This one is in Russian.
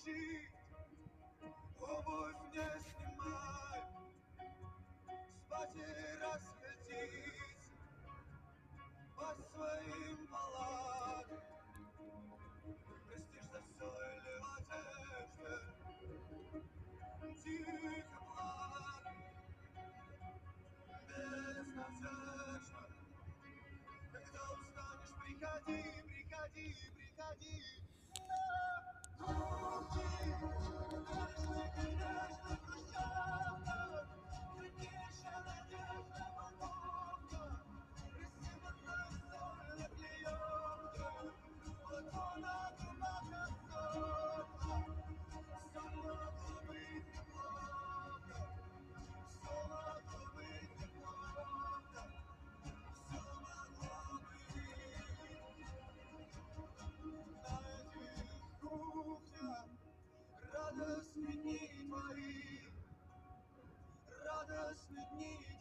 учить, обувь не снимай, спать и расходись по своим палатам. Простишь за все или в одежде тихо плачь, безнадежно. Когда устанешь, приходи, приходи, приходи. Руки, нежно, конечно, хрущевка, крепче надежда полковка, рассыпанная соль клеенка, вот он от губах отсохла, все могло быть неплохо, все могло быть неплохо, все могло быть. На этих кухнях радостные дни твои, радостные дни